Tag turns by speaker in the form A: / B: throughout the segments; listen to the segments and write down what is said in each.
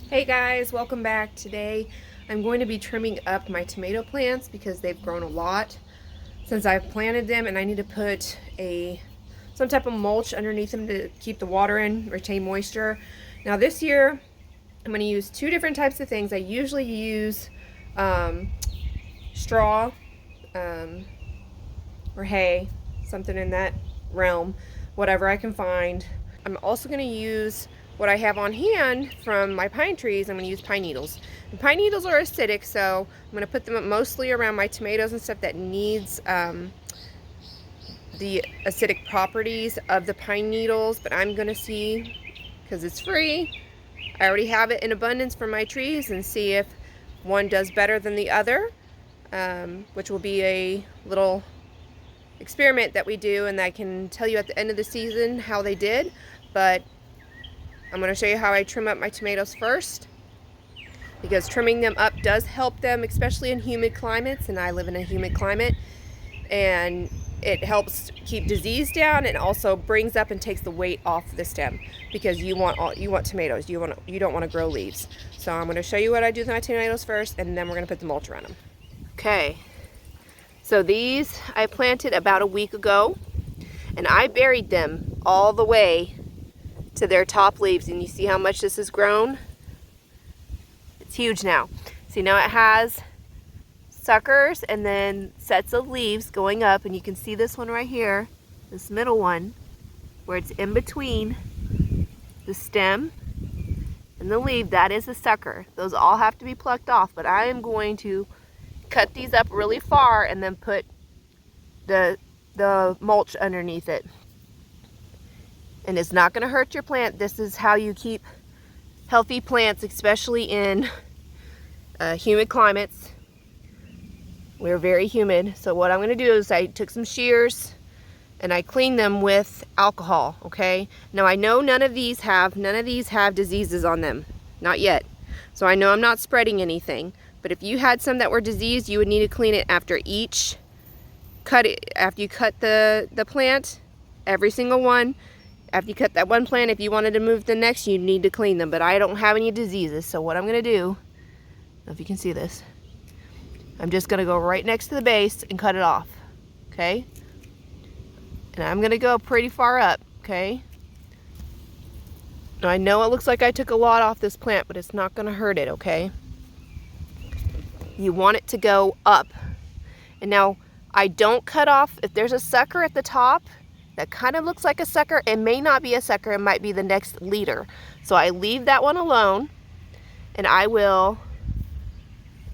A: Hey guys, welcome back. Today I'm going to be trimming up my tomato plants because they've grown a lot since I've planted them, and I need to put some type of mulch underneath them to keep the water in, retain moisture. Now this year I'm going to use two different types of things. I usually use straw or hay, something in that realm, whatever I can find. I'm also going to use what I have on hand from my pine trees. I'm going to use pine needles. And pine needles are acidic, so I'm going to put them mostly around my tomatoes and stuff that needs the acidic properties of the pine needles. But I'm going to see, because it's free, I already have it in abundance for my trees, and see if one does better than the other, which will be a little experiment that we do, and I can tell you at the end of the season how they did. But I'm going to show you how I trim up my tomatoes first, because trimming them up does help them, especially in humid climates, and I live in a humid climate, and it helps keep disease down, and also brings up and takes the weight off the stem, because you want tomatoes, you don't want to grow leaves. So I'm going to show you what I do with my tomatoes first, and then we're going to put the mulch around them. Okay, so these I planted about a week ago, and I buried them all the way to their top leaves, and you see how much this has grown? It's huge now. See, now it has suckers and then sets of leaves going up, and you can see this one right here, this middle one, where it's in between the stem and the leaf. That is a sucker. Those all have to be plucked off, but I am going to cut these up really far and then put the mulch underneath it. And it's not going to hurt your plant. This is how you keep healthy plants, especially in humid climates. We're very humid. So what I'm going to do is I took some shears and I cleaned them with alcohol. Okay. Now I know none of these have diseases on them, not yet. So I know I'm not spreading anything. But if you had some that were diseased, you would need to clean it after each cut. After you cut the plant, every single one. After you cut that one plant, if you wanted to move the next, you need to clean them. But I don't have any diseases, so what I'm going to do, I don't know if you can see this, I'm just going to go right next to the base and cut it off, okay? And I'm going to go pretty far up, okay? Now I know it looks like I took a lot off this plant, but it's not going to hurt it, okay? You want it to go up. And now I don't cut off, if there's a sucker at the top that kind of looks like a sucker, it may not be a sucker, it might be the next leader. So I leave that one alone, and I will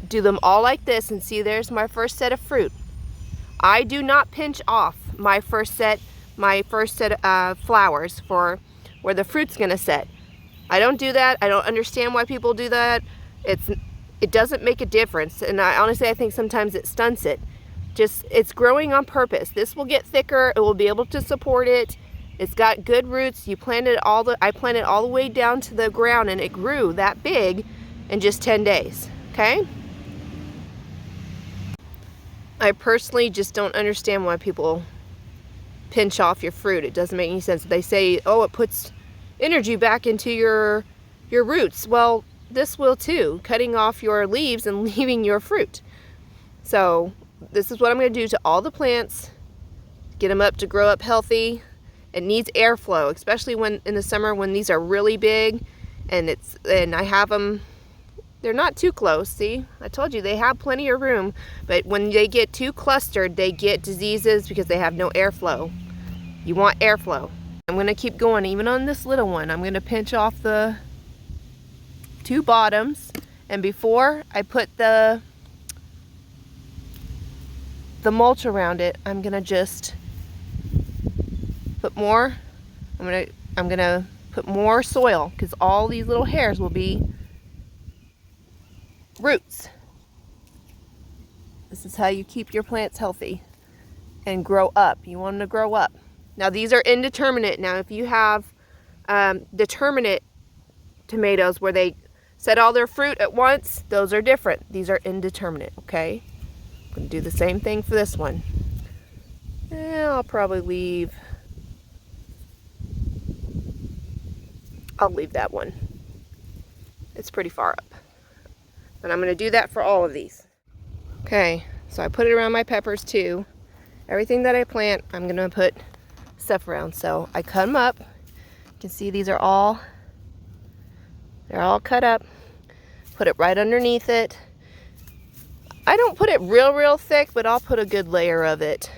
A: do them all like this, and see, there's my first set of fruit. I do not pinch off my first set of flowers for where the fruit's gonna set. I don't do that. I don't understand why people do that. It doesn't make a difference, and I think sometimes it stunts it. It's growing on purpose. This will get thicker. It will be able to support it. It's got good roots. I planted all the way down to the ground, and it grew that big in just 10 days. Okay? I personally just don't understand why people pinch off your fruit. It doesn't make any sense. They say, oh, it puts energy back into your roots. Well, this will too, cutting off your leaves and leaving your fruit. So this is what I'm going to do to all the plants, get them up to grow up healthy. It needs airflow, especially when in the summer when these are really big, and I have them, they're not too close. See, I told you they have plenty of room, but when they get too clustered, they get diseases because they have no airflow. You want airflow. I'm going to keep going even on this little one. I'm going to pinch off the two bottoms, and before I put the mulch around it, I'm gonna just put more. I'm gonna put more soil, because all these little hairs will be roots. This is how you keep your plants healthy and grow up. You want them to grow up. Now these are indeterminate. Now if you have determinate tomatoes where they set all their fruit at once, those are different. These are indeterminate, okay? I'm going to do the same thing for this one. I'll probably leave I'll leave that one. It's pretty far up. But I'm going to do that for all of these. Okay, so I put it around my peppers too. Everything that I plant, I'm going to put stuff around. So I cut them up. You can see they're all cut up. Put it right underneath it. I don't put it real thick, but I'll put a good layer of it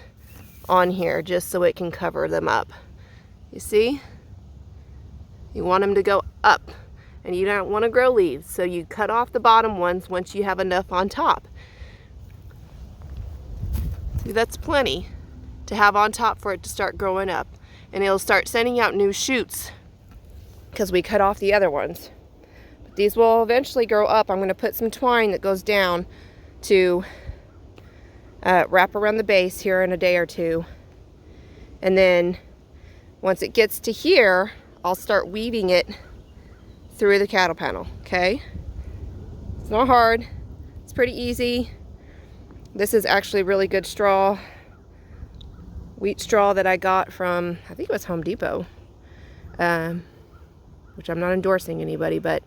A: on here just so it can cover them up. You see? You want them to go up, and you don't want to grow leaves, so you cut off the bottom ones once you have enough on top. See, that's plenty to have on top for it to start growing up, and it'll start sending out new shoots because we cut off the other ones. But these will eventually grow up. I'm going to put some twine that goes down to wrap around the base here in a day or two, and then once it gets to here, I'll start weaving it through the cattle panel. Okay, it's not hard, it's pretty easy. This is actually really good straw, wheat straw that I got from, I think it was Home Depot, which I'm not endorsing anybody, but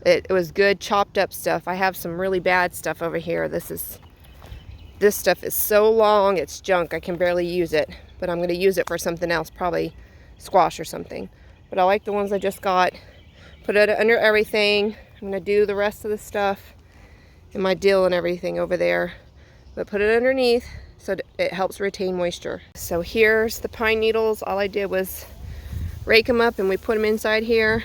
A: it was good chopped up stuff. I have some really bad stuff over here. This stuff is so long, it's junk. I can barely use it, but I'm going to use it for something else, probably squash or something. But I like the ones I just got. Put it under everything. I'm going to do the rest of the stuff in my dill and everything over there, but put it underneath so it helps retain moisture. So here's the pine needles. All I did was rake them up and we put them inside here.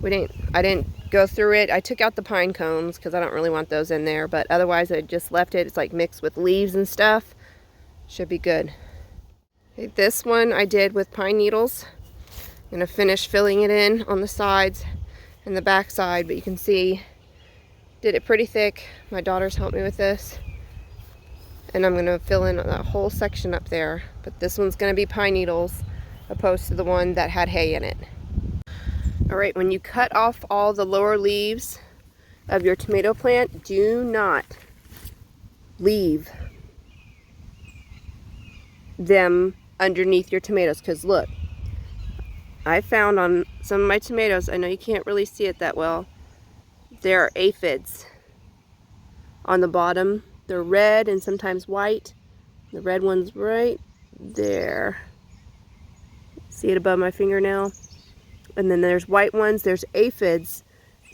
A: I didn't go through it. I took out the pine cones because I don't really want those in there, but otherwise I just left it. It's like mixed with leaves and stuff. Should be good. Okay, this one I did with pine needles. I'm going to finish filling it in on the sides and the back side, but you can see did it pretty thick. My daughters helped me with this, and I'm going to fill in that whole section up there, but this one's going to be pine needles opposed to the one that had hay in it. Alright, when you cut off all the lower leaves of your tomato plant, do not leave them underneath your tomatoes, because look, I found on some of my tomatoes, I know you can't really see it that well, there are aphids on the bottom. They're red and sometimes white. The red one's right there. See it above my fingernail? And then there's white ones. There's aphids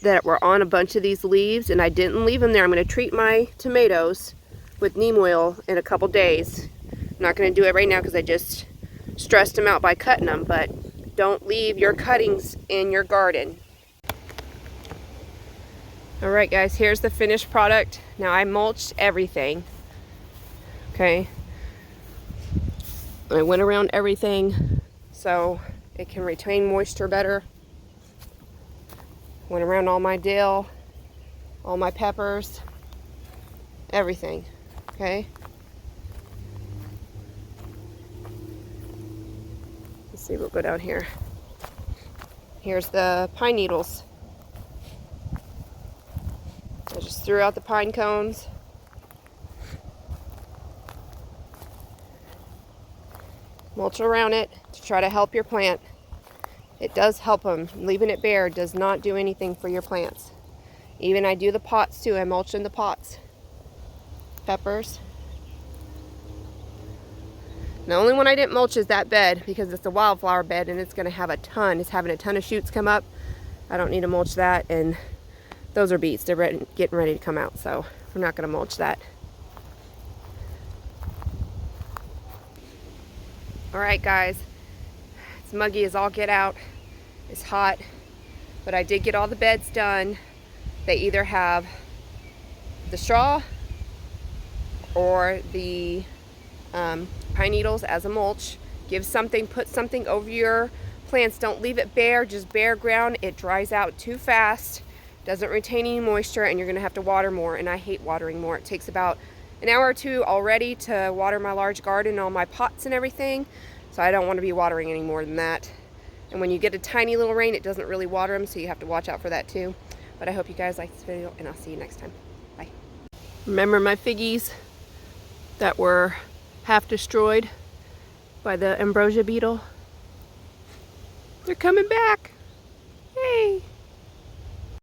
A: that were on a bunch of these leaves, and I didn't leave them there. I'm going to treat my tomatoes with neem oil in a couple days. I'm not going to do it right now because I just stressed them out by cutting them, but don't leave your cuttings in your garden. Alright guys, here's the finished product. Now I mulched everything. Okay. I went around everything so it can retain moisture better. Went around all my dill, all my peppers, everything. Okay. Let's see, we'll go down here. Here's the pine needles. I just threw out the pine cones. Mulch around it to try to help your plant. It does help them. Leaving it bare does not do anything for your plants. Even I do the pots too. I mulch in the pots. Peppers. The only one I didn't mulch is that bed because it's a wildflower bed and it's going to have a ton. It's having a ton of shoots come up. I don't need to mulch that, and those are beets. They're getting ready to come out, so we're not going to mulch that. Alright guys, it's muggy as all get out. It's hot, but I did get all the beds done. They either have the straw or the pine needles as a mulch. Give something, put something over your plants. Don't leave it bare, just bare ground. It dries out too fast, doesn't retain any moisture, and you're going to have to water more, and I hate watering more. It takes about an hour or two already to water my large garden, all my pots and everything, so I don't want to be watering any more than that. And when you get a tiny little rain, it doesn't really water them, so you have to watch out for that too. But I hope you guys like this video, and I'll see you next time. Bye. Remember my figgies that were half destroyed by the ambrosia beetle? They're coming back.